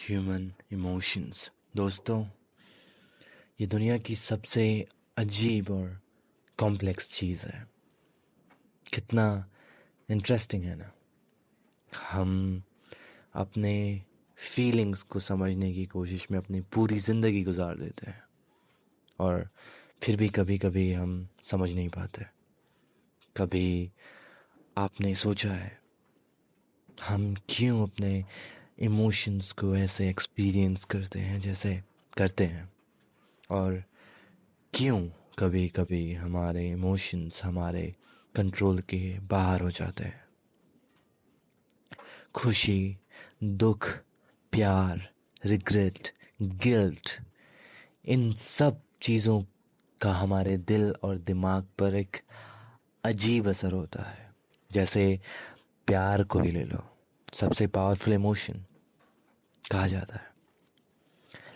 Human emotions. दोस्तों, ये दुनिया की सबसे अजीब और कॉम्प्लेक्स चीज़ है। कितना इंटरेस्टिंग है ना। हम अपने फीलिंग्स को समझने की कोशिश में अपनी पूरी ज़िंदगी गुजार देते हैं और फिर भी कभी कभी हम समझ नहीं पाते। कभी आपने सोचा है हम क्यों अपने इमोशंस को ऐसे एक्सपीरियंस करते हैं जैसे करते हैं, और क्यों कभी कभी हमारे इमोशंस हमारे कंट्रोल के बाहर हो जाते हैं। खुशी, दुख, प्यार, रिग्रेट, गिल्ट, इन सब चीज़ों का हमारे दिल और दिमाग पर एक अजीब असर होता है। जैसे प्यार को ही ले लो, सबसे पावरफुल इमोशन कहा जाता है।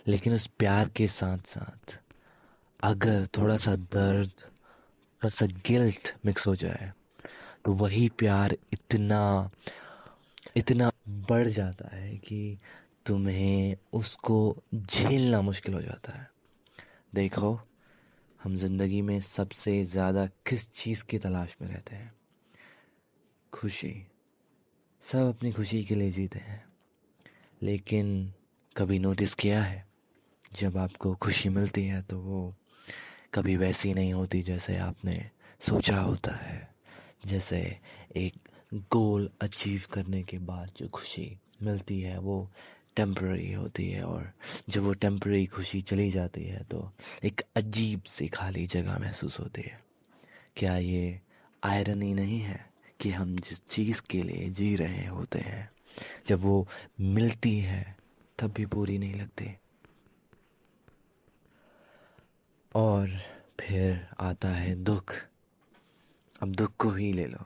लेकिन उस प्यार के साथ साथ अगर थोड़ा सा दर्द, थोड़ा सा गिल्ट मिक्स हो जाए तो वही प्यार इतना इतना बढ़ जाता है कि तुम्हें उसको झेलना मुश्किल हो जाता है। देखो, हम जिंदगी में सबसे ज़्यादा किस चीज़ की तलाश में रहते हैं? खुशी। सब अपनी खुशी के लिए जीते हैं, लेकिन कभी नोटिस किया है जब आपको खुशी मिलती है तो वो कभी वैसी नहीं होती जैसे आपने सोचा होता है। जैसे एक गोल अचीव करने के बाद जो खुशी मिलती है वो टेम्पररी होती है, और जब वो टेम्पररी खुशी चली जाती है तो एक अजीब सी खाली जगह महसूस होती है। क्या ये आयरनी नहीं है कि हम जिस चीज़ के लिए जी रहे होते हैं, जब वो मिलती है तब भी पूरी नहीं लगती। और फिर आता है दुख। अब दुख को ही ले लो।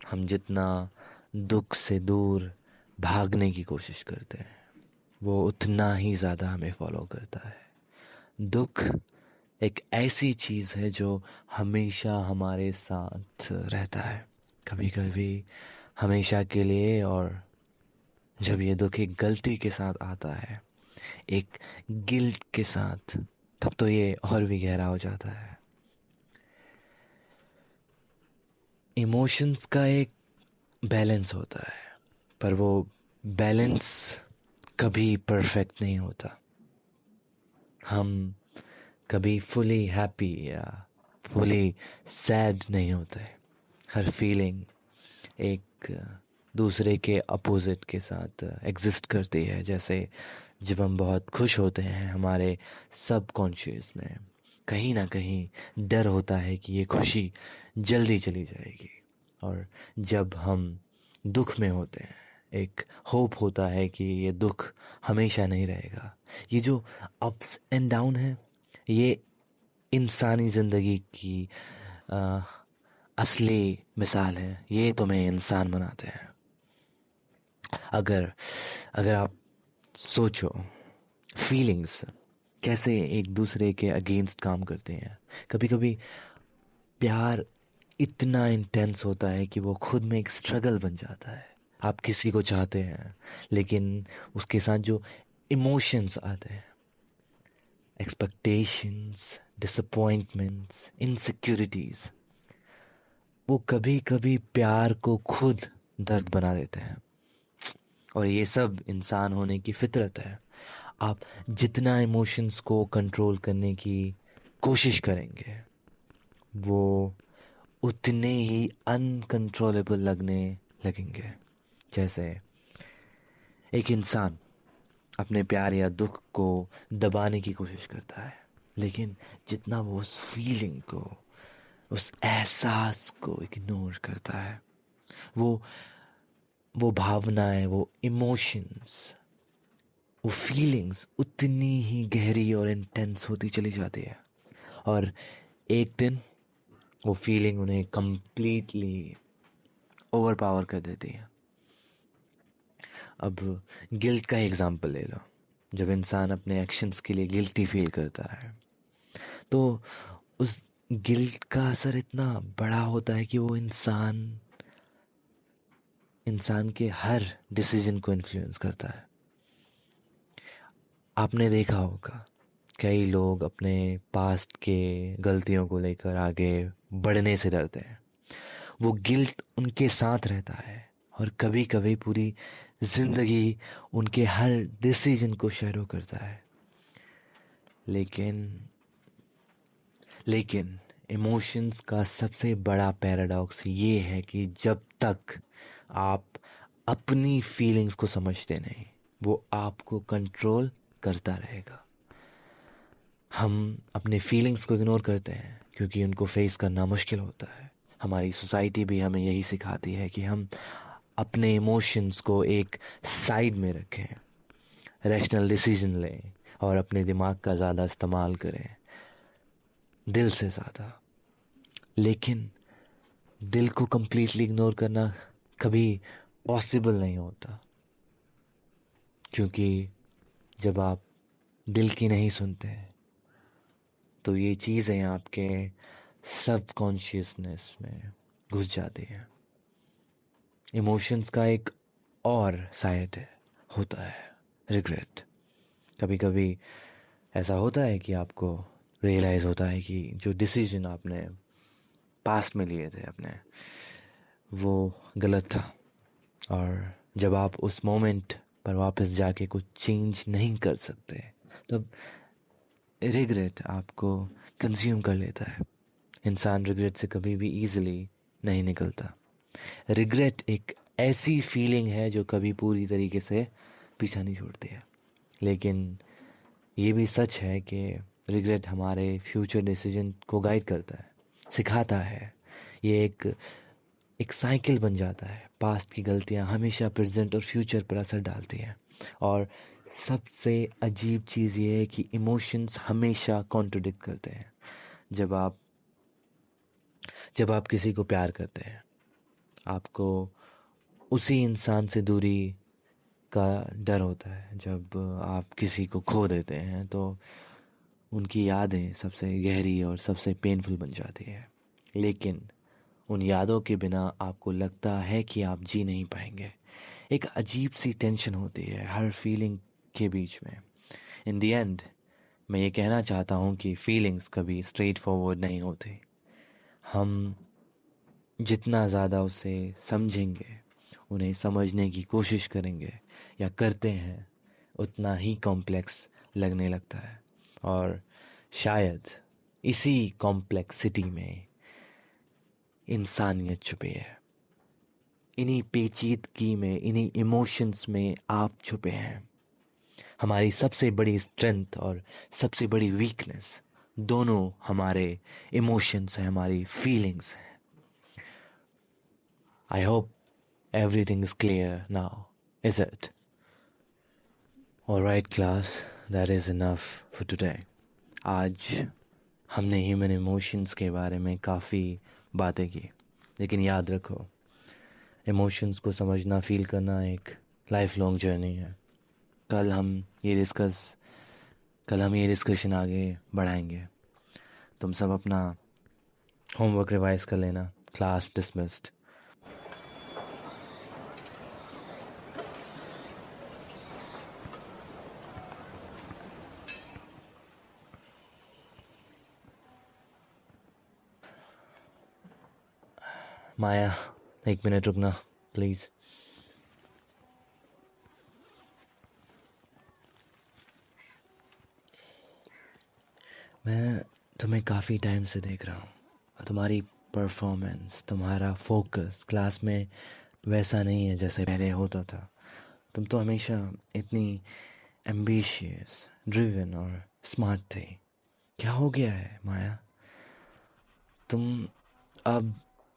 हम जितना दुख से दूर भागने की कोशिश करते हैं वो उतना ही ज़्यादा हमें फॉलो करता है। दुख एक ऐसी चीज़ है जो हमेशा हमारे साथ रहता है, कभी कभी हमेशा के लिए। और जब ये दुख एक गलती के साथ आता है, एक गिल्ट के साथ, तब तो ये और भी गहरा हो जाता है। इमोशंस का एक बैलेंस होता है, पर वो बैलेंस कभी परफेक्ट नहीं होता। हम कभी फुली हैप्पी या फुली सैड नहीं होते। हर फीलिंग एक दूसरे के अपोजिट के साथ एग्जिस्ट करती है। जैसे जब हम बहुत खुश होते हैं, हमारे सब कॉन्शियस में कहीं ना कहीं डर होता है कि ये खुशी जल्दी चली जाएगी। और जब हम दुख में होते हैं, एक होप होता है कि ये दुख हमेशा नहीं रहेगा। ये जो अप्स एंड डाउन है, ये इंसानी ज़िंदगी की आ, असली मिसाल है। ये तुम्हें इंसान बनाते हैं। अगर अगर आप सोचो, फीलिंग्स कैसे एक दूसरे के अगेंस्ट काम करते हैं। कभी कभी प्यार इतना इंटेंस होता है कि वो खुद में एक स्ट्रगल बन जाता है। आप किसी को चाहते हैं, लेकिन उसके साथ जो इमोशंस आते हैं, एक्सपेक्टेशंस, डिसअपॉइंटमेंट्स, इनसिक्योरिटीज, वो कभी कभी प्यार को खुद दर्द बना देते हैं। और ये सब इंसान होने की फितरत है। आप जितना इमोशंस को कंट्रोल करने की कोशिश करेंगे, वो उतने ही अनकंट्रोलेबल लगने लगेंगे। जैसे एक इंसान अपने प्यार या दुख को दबाने की कोशिश करता है, लेकिन जितना वो उस फीलिंग को, उस एहसास को इग्नोर करता है, वो वो भावनाएं, वो इमोशंस, वो फीलिंग्स उतनी ही गहरी और इंटेंस होती चली जाती है। और एक दिन वो फीलिंग उन्हें कंप्लीटली ओवर पावर कर देती है। अब गिल्ट का एग्जाम्पल ले लो। जब इंसान अपने एक्शंस के लिए गिल्टी फील करता है तो उस गिल्ट का असर इतना बड़ा होता है कि वो इंसान के हर डिसीजन को इन्फ्लुएंस करता है। आपने देखा होगा कई लोग अपने पास्ट के गलतियों को लेकर आगे बढ़ने से डरते हैं। वो गिल्ट उनके साथ रहता है और कभी कभी पूरी जिंदगी उनके हर डिसीजन को शैडो करता है। लेकिन लेकिन इमोशंस का सबसे बड़ा पैराडॉक्स ये है कि जब तक आप अपनी फीलिंग्स को समझते नहीं, वो आपको कंट्रोल करता रहेगा। हम अपने फीलिंग्स को इग्नोर करते हैं क्योंकि उनको फेस करना मुश्किल होता है। हमारी सोसाइटी भी हमें यही सिखाती है कि हम अपने इमोशंस को एक साइड में रखें, रैशनल डिसीजन लें और अपने दिमाग का ज़्यादा इस्तेमाल करें, दिल से ज़्यादा। लेकिन दिल को कंप्लीटली इग्नोर करना कभी पॉसिबल नहीं होता, क्योंकि जब आप दिल की नहीं सुनते हैं तो ये चीज़ें आपके सब कॉन्शियसनेस में घुस जाती हैं। इमोशंस का एक और साइड होता है रिग्रेट। कभी कभी ऐसा होता है कि आपको रियलाइज़ होता है कि जो डिसीजन आपने पास्ट में लिए थे अपने, वो गलत था। और जब आप उस मोमेंट पर वापस जाके कुछ चेंज नहीं कर सकते, तब रिग्रेट आपको कंज्यूम कर लेता है। इंसान रिग्रेट से कभी भी इजीली नहीं निकलता। रिग्रेट एक ऐसी फीलिंग है जो कभी पूरी तरीके से पीछा नहीं छोड़ती है। लेकिन ये भी सच है कि रिग्रेट हमारे फ्यूचर डिसीजन को गाइड करता है, सिखाता है। ये एक साइकिल बन जाता है। पास्ट की गलतियां हमेशा प्रेजेंट और फ्यूचर पर असर डालती हैं। और सबसे अजीब चीज़ ये है कि इमोशंस हमेशा कॉन्ट्रडिक्ट करते हैं। जब आप जब आप किसी को प्यार करते हैं, आपको उसी इंसान से दूरी का डर होता है। जब आप किसी को खो देते हैं तो उनकी यादें सबसे गहरी और सबसे पेनफुल बन जाती है। लेकिन उन यादों के बिना आपको लगता है कि आप जी नहीं पाएंगे। एक अजीब सी टेंशन होती है हर फीलिंग के बीच में। इन द एंड मैं ये कहना चाहता हूँ कि फीलिंग्स कभी स्ट्रेट फॉरवर्ड नहीं होते। हम जितना ज़्यादा उसे समझेंगे, उन्हें समझने की कोशिश करेंगे या करते हैं, उतना ही कॉम्प्लेक्स लगने लगता है। और शायद इसी कॉम्प्लेक्सिटी में इंसानियत छुपी है। इन्हीं पेचीदगी में, इन्हीं इमोशंस में आप छुपे हैं। हमारी सबसे बड़ी स्ट्रेंथ और सबसे बड़ी वीकनेस दोनों हमारे इमोशंस हैं, हमारी फीलिंग्स हैं। I hope everything is clear now, is it? Alright class, that is enough for today. आज हमने ह्यूमन इमोशंस के बारे में काफ़ी बातें की। लेकिन याद रखो, इमोशंस को समझना, फील करना एक लाइफ लॉन्ग जर्नी है। कल हम ये डिस्कशन आगे बढ़ाएंगे। तुम सब अपना होमवर्क रिवाइज कर लेना। Class dismissed. माया, 1 मिनट रुकना प्लीज़। मैं तुम्हें काफ़ी टाइम से देख रहा हूँ। तुम्हारी परफॉर्मेंस, तुम्हारा फोकस क्लास में वैसा नहीं है जैसे पहले होता था। तुम तो हमेशा इतनी एम्बिशियस, ड्रिवन और स्मार्ट थी। क्या हो गया है माया? तुम अब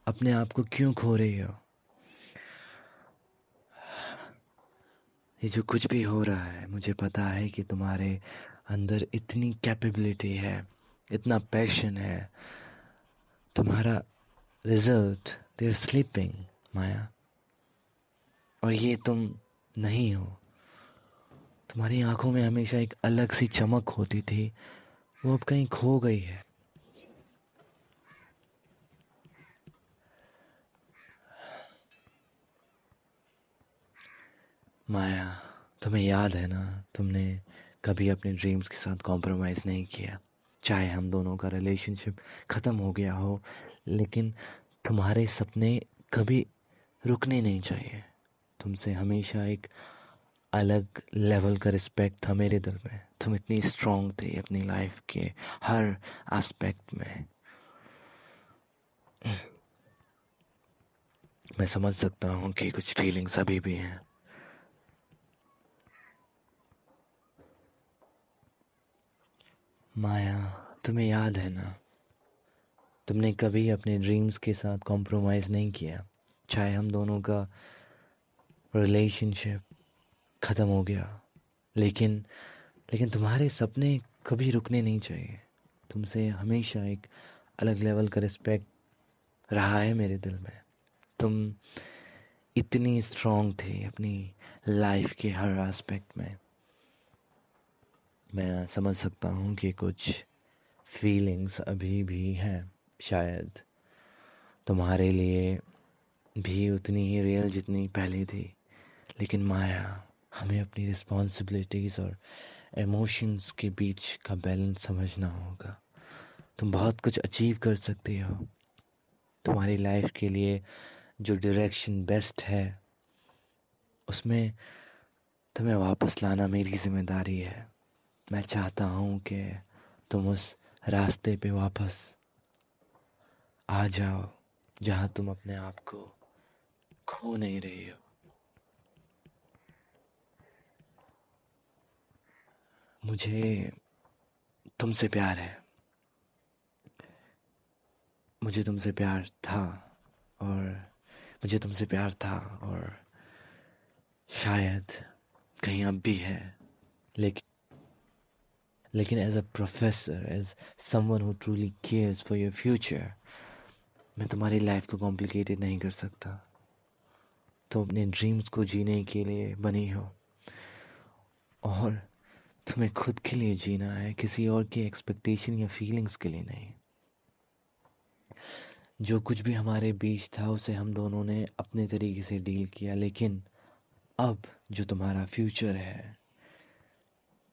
अपने आप को क्यों खो रही हो? ये जो कुछ भी हो रहा है, मुझे पता है कि तुम्हारे अंदर इतनी कैपेबिलिटी है, इतना पैशन है। तुम्हारा रिजल्ट, देयर स्लीपिंग माया। और ये तुम नहीं हो। तुम्हारी आंखों में हमेशा एक अलग सी चमक होती थी, वो अब कहीं खो गई है। माया, तुम्हें याद है ना, तुमने कभी अपने ड्रीम्स के साथ कॉम्प्रोमाइज़ नहीं किया, चाहे हम दोनों का रिलेशनशिप ख़त्म हो गया हो, लेकिन तुम्हारे सपने कभी रुकने नहीं चाहिए। तुमसे हमेशा एक अलग लेवल का रिस्पेक्ट था मेरे दिल में। तुम इतनी स्ट्रांग थी अपनी लाइफ के हर एस्पेक्ट में। मैं समझ सकता हूँ कि कुछ फीलिंग्स अभी भी हैं। माया, तुम्हें याद है ना, तुमने कभी अपने ड्रीम्स के साथ कॉम्प्रोमाइज़ नहीं किया, चाहे हम दोनों का रिलेशनशिप ख़त्म हो गया, लेकिन लेकिन तुम्हारे सपने कभी रुकने नहीं चाहिए। तुमसे हमेशा एक अलग लेवल का रिस्पेक्ट रहा है मेरे दिल में। तुम इतनी स्ट्रांग थी अपनी लाइफ के हर एस्पेक्ट में। मैं समझ सकता हूँ कि कुछ फीलिंग्स अभी भी हैं, शायद तुम्हारे लिए भी उतनी ही रियल जितनी पहले थी। लेकिन माया, हमें अपनी रिस्पॉन्सिबिलिटीज़ और इमोशंस के बीच का बैलेंस समझना होगा। तुम बहुत कुछ अचीव कर सकती हो। तुम्हारी लाइफ के लिए जो डायरेक्शन बेस्ट है, उसमें तुम्हें वापस लाना मेरी जिम्मेदारी है। मैं चाहता हूँ कि तुम उस रास्ते पे वापस आ जाओ जहाँ तुम अपने आप को खो नहीं रही हो। मुझे तुमसे प्यार है। मुझे तुमसे प्यार था और मुझे तुमसे प्यार था और शायद कहीं अब भी है। लेकिन लेकिन as a professor, as someone who truly cares for your future, मैं तुम्हारी लाइफ को कॉम्प्लिकेटेड नहीं कर सकता। तुम अपने ड्रीम्स को जीने के लिए बनी हो और तुम्हें खुद के लिए जीना है, किसी और की एक्सपेक्टेशन या फीलिंग्स के लिए नहीं। जो कुछ भी हमारे बीच था उसे हम दोनों ने अपने तरीके से डील किया, लेकिन अब जो तुम्हारा फ्यूचर है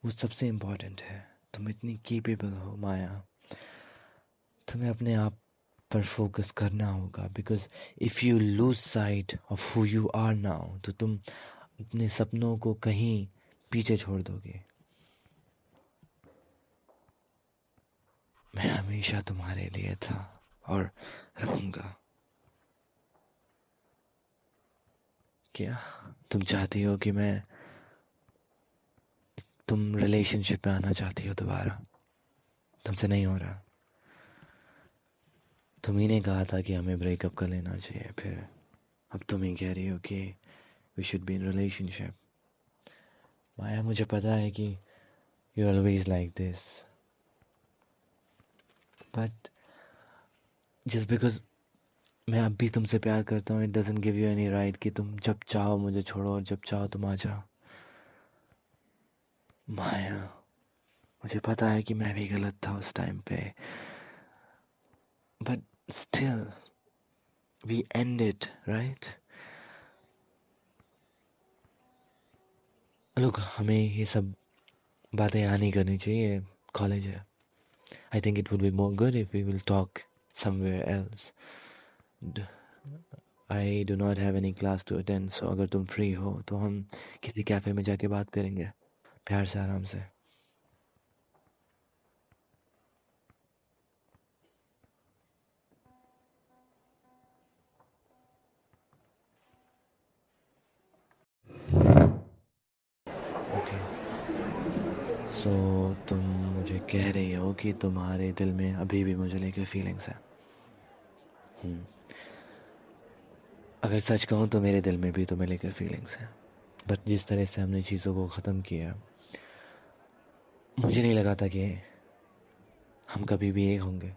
वो सबसे इम्पोर्टेंट है। तुम इतनी केपेबल हो माया, तुम्हें अपने आप पर फोकस करना होगा। Because if you lose sight of who you are now, तो तुम अपने सपनों को कहीं पीछे छोड़ दोगे। मैं हमेशा तुम्हारे लिए था और रहूंगा। क्या तुम चाहती हो कि मैं, तुम रिलेशनशिप में आना चाहती हो दोबारा? तुमसे नहीं हो रहा। तुम ही ने कहा था कि हमें ब्रेकअप कर लेना चाहिए, फिर अब तुम ही कह रही हो कि we should be in relationship. Maya, मुझे पता है कि you always like this, but just because मैं अब भी तुमसे प्यार करता हूँ, it doesn't give you any right कि तुम जब चाहो मुझे छोड़ो और जब चाहो तुम आ जाओ। माया, मुझे पता है कि मैं भी गलत था उस टाइम पे, but still we ended, right? लोग, हमें ये सब बातें यहाँ नहीं करनी चाहिए, कॉलेज है। I think it will be more good if we will talk somewhere else. I do not have any class to attend, so अगर तुम फ्री हो तो हम किसी कैफ़े में जाके बात करेंगे, प्यार से, आराम से। ओके, सो तुम मुझे कह रही हो कि तुम्हारे दिल में अभी भी मुझे लेकर फीलिंग्स हैं। अगर सच कहूँ तो मेरे दिल में भी तुम्हें लेकर फीलिंग्स हैं, बट जिस तरह से हमने चीज़ों को ख़त्म किया, मुझे नहीं लगा था कि हम कभी भी एक होंगे।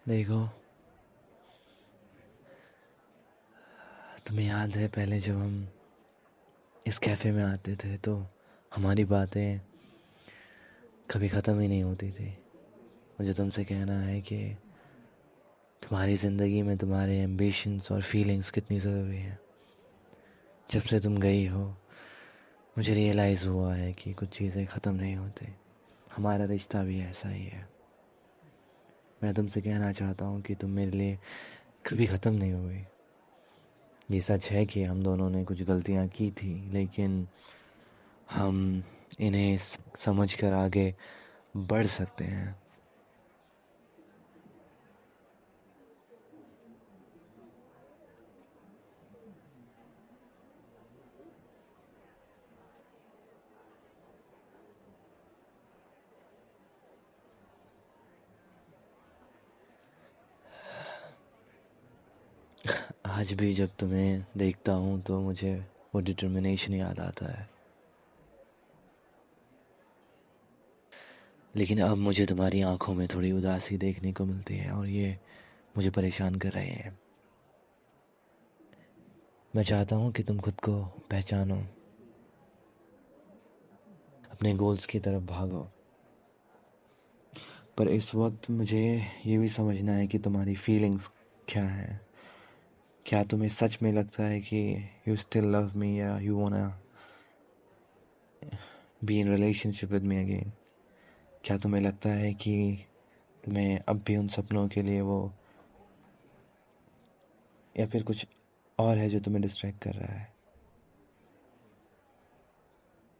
देखो, तुम्हें याद है पहले जब हम इस कैफ़े में आते थे तो हमारी बातें कभी ख़त्म ही नहीं होती थी। मुझे तुमसे कहना है कि तुम्हारी ज़िंदगी में तुम्हारे एम्बिशंस और फीलिंग्स कितनी ज़रूरी हैं। जब से तुम गई हो मुझे रियलाइज़ हुआ है कि कुछ चीज़ें ख़त्म नहीं होती। हमारा रिश्ता भी ऐसा ही है। मैं तुमसे कहना चाहता हूँ कि तुम मेरे लिए कभी ख़त्म नहीं हुई। ये सच है कि हम दोनों ने कुछ गलतियाँ की थी, लेकिन हम इन्हें समझ कर आगे बढ़ सकते हैं। आज भी जब तुम्हें देखता हूँ तो मुझे वो डिटर्मिनेशन याद आता है। लेकिन अब मुझे तुम्हारी आंखों में थोड़ी उदासी देखने को मिलती है और ये मुझे परेशान कर रहे हैं। मैं चाहता हूँ कि तुम खुद को पहचानो, अपने गोल्स की तरफ भागो, पर इस वक्त मुझे ये भी समझना है कि तुम्हारी फीलिंग्स क्या हैं। क्या तुम्हें सच में लगता है कि यू स्टिल लव मी या you वांना B in relationship with me again? क्या तुम्हें लगता है कि तुम्हें अब भी उन सपनों के लिए वो, या फिर कुछ और है जो तुम्हें डिस्ट्रैक्ट कर रहा है?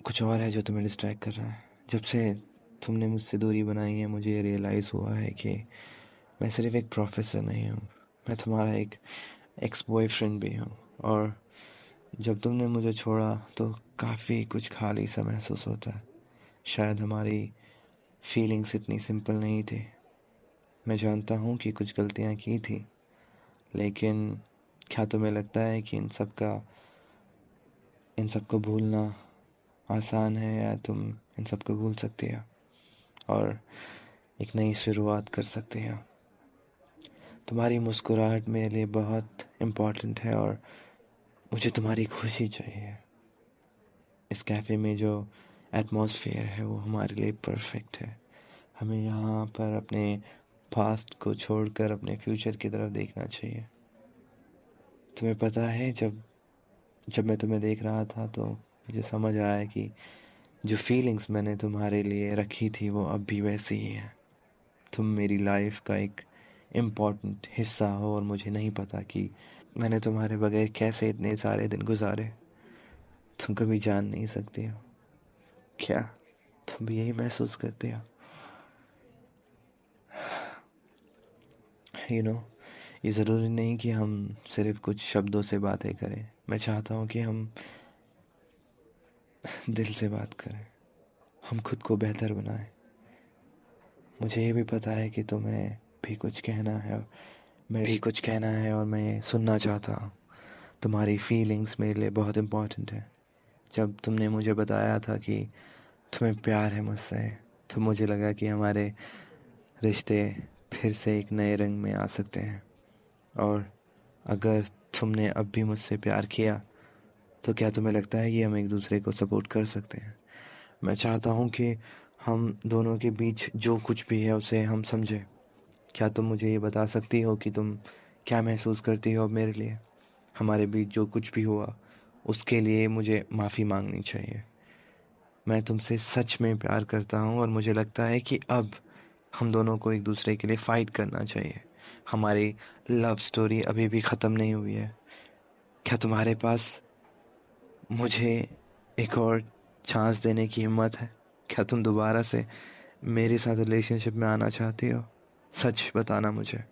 कुछ और है जो तुम्हें डिस्ट्रैक्ट कर रहा है। जब से तुमने मुझसे दूरी बनाई है मुझे ये रियलाइज़ हुआ है कि मैं सिर्फ एक प्रोफेसर नहीं हूँ, मैं तुम्हारा एक एक्स बॉयफ्रेंड भी हूँ। और जब तुमने मुझे छोड़ा तो काफ़ी कुछ खाली सा महसूस होता है। शायद हमारी फीलिंग्स इतनी सिंपल नहीं थी। मैं जानता हूँ कि कुछ गलतियाँ की थी, लेकिन क्या तुम्हें लगता है कि इन सब को भूलना आसान है, या तुम इन सब को भूल सकती हो और एक नई शुरुआत कर सकते हो? तुम्हारी मुस्कुराहट मेरे लिए बहुत इम्पोर्टेंट है और मुझे तुम्हारी खुशी चाहिए। इस कैफ़े में जो एटमॉस्फेयर है वो हमारे लिए परफेक्ट है। हमें यहाँ पर अपने पास्ट को छोड़कर अपने फ्यूचर की तरफ देखना चाहिए। तुम्हें पता है, जब जब मैं तुम्हें देख रहा था तो मुझे समझ आया कि जो फीलिंग्स मैंने तुम्हारे लिए रखी थी वो अब भी वैसी ही हैं। तुम मेरी लाइफ का एक इम्पॉर्टेंट हिस्सा हो और मुझे नहीं पता कि मैंने तुम्हारे बगैर कैसे इतने सारे दिन गुजारे। तुम कभी जान नहीं सकती हो। क्या तुम भी यही महसूस करते हो? यू नो, ये ज़रूरी नहीं कि हम सिर्फ कुछ शब्दों से बातें करें। मैं चाहता हूँ कि हम दिल से बात करें, हम खुद को बेहतर बनाएं। मुझे ये भी पता है कि तुम्हें भी कुछ कहना है, मैं भी कुछ कहना है और मैं ये सुनना चाहता हूँ। तुम्हारी फीलिंग्स मेरे लिए बहुत इम्पोर्टेंट है। जब तुमने मुझे बताया था कि तुम्हें प्यार है मुझसे, तो मुझे लगा कि हमारे रिश्ते फिर से एक नए रंग में आ सकते हैं। और अगर तुमने अब भी मुझसे प्यार किया तो क्या तुम्हें लगता है कि हम एक दूसरे को सपोर्ट कर सकते हैं? मैं चाहता हूँ कि हम दोनों के बीच जो कुछ भी है उसे हम समझें। क्या तुम मुझे ये बता सकती हो कि तुम क्या महसूस करती हो अब मेरे लिए? हमारे बीच जो कुछ भी हुआ उसके लिए मुझे माफ़ी मांगनी चाहिए। मैं तुमसे सच में प्यार करता हूँ और मुझे लगता है कि अब हम दोनों को एक दूसरे के लिए फ़ाइट करना चाहिए। हमारी लव स्टोरी अभी भी ख़त्म नहीं हुई है। क्या तुम्हारे पास मुझे एक और चांस देने की हिम्मत है? क्या तुम दोबारा से मेरे साथ रिलेशनशिप में आना चाहती हो? सच बताना मुझे।